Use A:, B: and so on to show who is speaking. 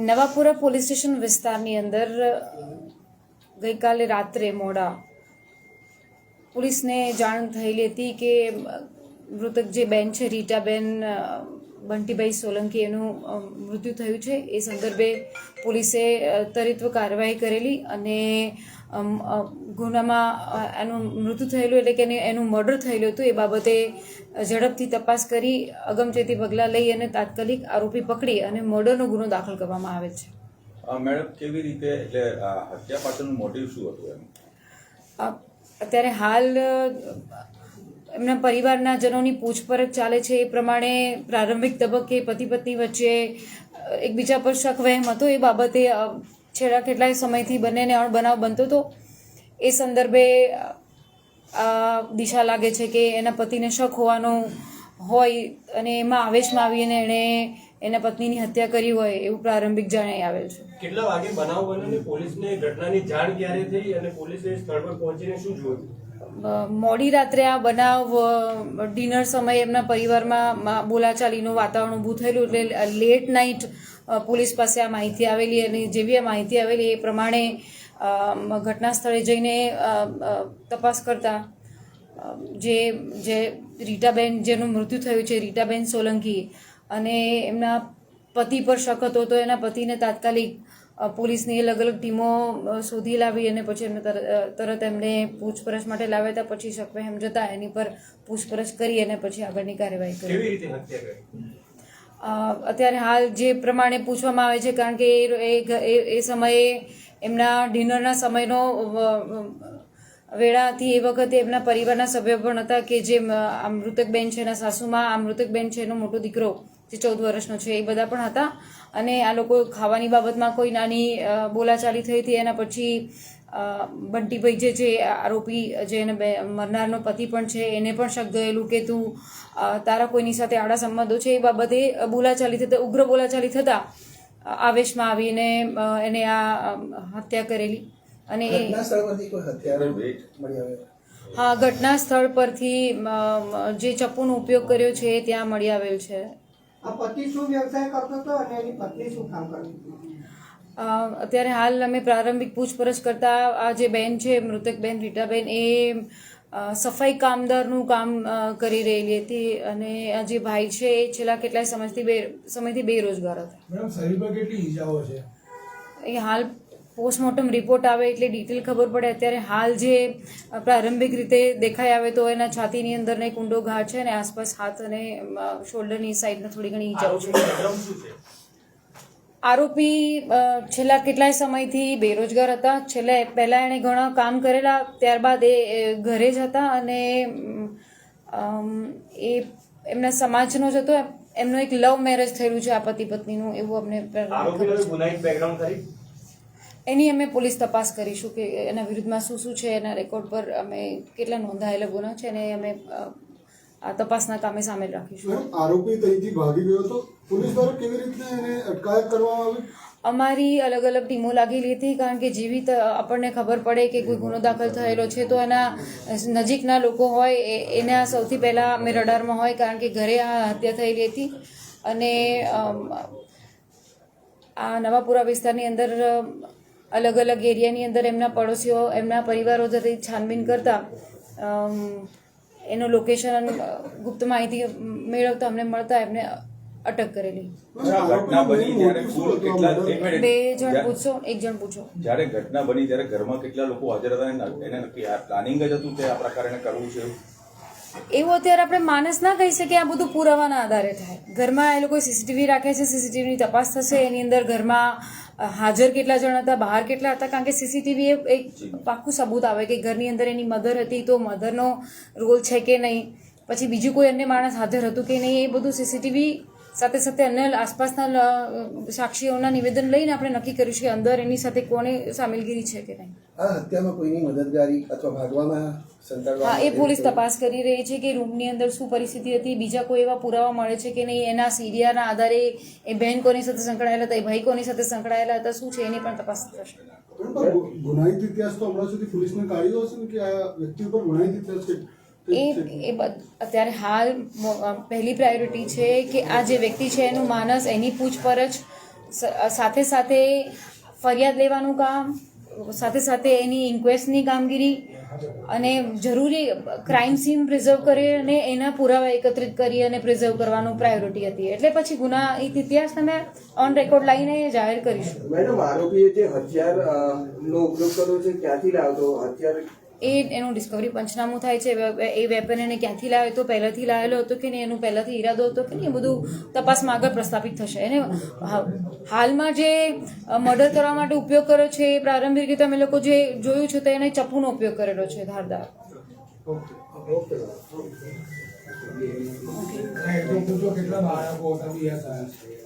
A: Navapura police station વિસ્તારની અંદર ગઈકાલે રાત્રે મોડા પોલીસને જાણ થયેલી હતી કે મૃતક જે બેન છે રીટાબેન બંટીભાઈ સોલંકી એનું મૃત્યુ થયું છે. એ સંદર્ભે પોલીસે ત્વરિત કાર્યવાહી કરેલી અને ગુનામાં એનું મૃત્યુ થયેલું એટલે કે એનું મર્ડર થયેલું હતું એ બાબતે ઝડપથી તપાસ કરી અગમચેતી પગલાં લઈ અને તાત્કાલિક આરોપી પકડી અને મર્ડરનો ગુનો દાખલ કરવામાં આવેલ છે.
B: મેડમ, કેવી રીતે એટલે હત્યા પાછળનું મોટિવ શું હતું એમ?
A: અત્યારે હાલ એમના પરિવારના જનોની પૂછપરછ ચાલે છે. એ પ્રમાણે પ્રારંભિક તબક્કે પતિ પત્ની વચ્ચે એકબીજા પર શક વહેમ હતો. એ બાબતે છેલ્લા કેટલાય સમયથી બંનેને અણબનાવ બનતો હતો. એ સંદર્ભે દિશા લાગે છે કે એના પતિને શક હોવાનો હોય અને એમાં આવેશમાં આવીને એણે એના પત્નીની હત્યા કરી હોય એવું પ્રારંભિક જણાઈ આવેલ છે.
C: કેટલા વાગે બનાવ બન્યો? પોલીસને ઘટનાની જાણ ક્યારે થઈ અને પોલીસે સ્થળ પર પહોંચીને શું જોયું?
A: મોડી રાત્રે આ બનાવ ડિનર સમયે એમના પરિવારમાં બોલાચાલીનું વાતાવરણ ઊભું થયેલું એટલે લેટ નાઇટ પોલીસ પાસે આ માહિતી આવેલી અને જેવી આ માહિતી આવેલી એ પ્રમાણે ઘટના સ્થળે જઈને તપાસ કરતા જે રીટાબેન જેનું મૃત્યુ થયું છે રીટાબેન સોલંકી અને એમના પતિ પર શક હતો તો એના પતિને તાત્કાલિક પોલીસની અલગ અલગ ટીમો શોધી લાવી અને પછી એમને તરત એમને પૂછપરછ માટે લાવ્યા હતા. પછી શકવહેમ જતા એની પર પૂછપરછ કરી અને પછી આગળની કાર્યવાહી કરી.
C: કેવી રીતે હત્યા કરી?
A: અત્યારે હાલ જે પ્રમાણે પૂછવામાં આવે છે કારણ કે એ સમયે એમના ડિનરના સમયનો વેળા હતી. એ વખતે એમના પરિવારના સભ્યો પણ હતા કે જે આ મૃતક બેન છે એના સાસુમાં, આ મૃતક બેન છે એનો મોટો દીકરો જે 14 વર્ષનો છે એ બધા પણ હતા અને આ લોકો ખાવાની બાબતમાં કોઈ નાની બોલાચાલી થઈ હતી. એના પછી બંટીભાઈ જે છે આરોપી જે એને મરનારનો પતિ પણ છે એને પણ શક ગયેલું કે તું તારા કોઈની સાથે આડા સંબંધો છે. એ બાબતે બોલાચાલી થતા ઉગ્ર બોલાચાલી થતાં આવેશમાં આવીને એને આ હત્યા કરેલી. અને હા, ઘટના સ્થળ પરથી જે ચપ્પુનો ઉપયોગ કર્યો છે એ ત્યાં મળી આવેલ છે.
D: પતિ શું વ્યવસાય કરતો હતો અને એની પત્ની શું કામ કરતી હતી?
A: અત્યારે હાલ અમે પ્રારંભિક પૂછપરછ કરતા આ જે બેન છે મૃતક બેન રીટાબેન એ સફાઈ કામદારનું કામ કરી રહેલી હતી અને આ જે ભાઈ છે એ છેલ્લા કેટલાય સમયથી બેરોજગાર હતા.
E: મેડમ, શરીર પર કેટલી ઈજાઓ છે?
A: એ હાલ પોસ્ટમોર્ટમ રિપોર્ટ આવે એટલે ડિટેલ ખબર પડે. અત્યારે હાલ જે પ્રારંભિક રીતે દેખાઈ આવે તો એના છાતીની અંદર એક ઊંડો ઘા છે અને આસપાસ હાથ અને શોલ્ડરની સાઈડને થોડી ઘણી ઈજાઓ છે. આરોપી છેલ્લા કેટલાય સમયથી બેરોજગાર હતા. પહેલાં એણે ઘણા કામ કરેલા, ત્યારબાદ એ ઘરે જ હતા અને એ એમના સમાજનો જ હતો. એમનો એક લવ મેરેજ થયેલું છે આ પતિ પત્નીનું એવું અમને એની અમે પોલીસ તપાસ કરીશું કે એના વિરુદ્ધમાં શું છે, એના રેકોર્ડ પર અમે કેટલા નોંધાયેલા ગુના છે અને અમે આ તપાસના કામે સામેલ રાખીશું.
E: આરોપી ત્યાંથી ભાગી ગયો તો પોલીસ દ્વારા કેવી રીતે એને અટકાયત કરવામાં આવી?
A: અમારી અલગ અલગ ટીમો લાગેલી હતી કારણ કે જેવી આપણને ખબર પડે કે કોઈ ગુનો દાખલ થયેલો છે તો એના નજીકના લોકો હોય એના સૌથી પહેલાં અમે રડારમાં હોય કારણ કે ઘરે આ હત્યા થયેલી હતી અને આ નવાપુરા વિસ્તારની અંદર અલગ અલગ એરિયાની અંદર એમના પડોશીઓ એમના પરિવારો તરફથી છાનબીન કરતા એનું લોકેશન ગુપ્ત માહિતી મેળવતા અમને મળતા એમને અટક કરેલી.
B: 2
A: જણ પૂછો, 1 જણ પૂછો.
B: જ્યારે ઘટના બની ત્યારે ઘરમાં કેટલા લોકો હાજર હતા? એને નક્કી આ પ્લાનિંગ જ હતું કે આ પ્રકારે કરવું છે
A: એવું અત્યારે આપણે માનસ ના કહી શકીએ. આ બધું પુરાવાના આધારે થાય. ઘરમાં એ લોકો સીસીટીવી રાખે છે, સીસીટીવીની તપાસ થશે. એની અંદર ઘરમાં હાજર કેટલા જણ હતા, બહાર કેટલા હતા, કારણ કે સીસીટીવી એક પાક્કું સબૂત આવે કે ઘરની અંદર એની મધર હતી તો મધરનો રોલ છે કે નહીં, પછી બીજું કોઈ અન્ય માણસ હાજર હતું કે નહીં, એ બધું સીસીટીવી સાથે સાથે અન્ય આસપાસના સાક્ષીઓના નિવેદન લઈને આપણે નક્કી કરીશું કે અંદર એની સાથે કોને સામેલગીરી છે કે નહીં.
F: આ હત્યામાં કોઈની મદદગારી અથવા ભાગવામાં
A: હા, એ પોલીસ તપાસ કરી રહી છે કે રૂમની અંદર શું પરિસ્થિતિ હતી, બીજા કોઈ એવા પુરાવા મળે છે કે નહીં, એના સીરિયાના આધારે એ બહેન કોની સાથે સંકળાયેલા હતા, એ ભાઈ કોની સાથે સંકળાયેલા હતા, શું છે એની પણ તપાસ થશે.
E: ગુનાહિત ઇતિહાસ તો હમણાં સુધી પોલીસને કાઢ્યો હશે ને કે આ વ્યક્તિ ઉપર ગુનાહિત ઇતિહાસ છે?
A: અત્યારે હાલ પહેલી પ્રાયોરિટી છે કે આ જે વ્યક્તિ છે એનું માનસ, એની પૂછપરછ, સાથે સાથે ફરિયાદ લેવાનું કામ, સાથે સાથે એની ઇન્ક્વેસ્ટની કામગીરી અને જરૂરી ક્રાઇમ સીન પ્રિઝર્વ કરી અને એના પુરાવા એકત્રિત કરી અને પ્રિઝર્વ કરવાનું પ્રાયોરિટી હતી. એટલે પછી ગુના ઇતિહાસ અમે ઓન રેકોર્ડ લાવીને જાહેર કરીશું.
G: મેડમ, આરોપીએ જે હથિયારનો ઉપયોગ કર્યો છે ક્યાંથી લાવતો હથિયાર?
A: એનું ડિસ્કવરી પંચનામું થાય છે. એ વેપન એને ક્યાંથી લાવ્યો હતો, પહેલાંથી લાવેલો હતો કે નહીં, એનું પહેલાંથી ઈરાદો હતો કે નહીં, એ બધું તપાસમાં આગળ પ્રસ્થાપિત થશે. એને હાલમાં જે મર્ડર કરવા માટે ઉપયોગ કર્યો છે એ પ્રારંભિક રીતે અમે લોકો જે જોયું છે તો એને ચપ્પુનો ઉપયોગ કરેલો છે, ધારદાર.
H: કેટલા બાળકો હતા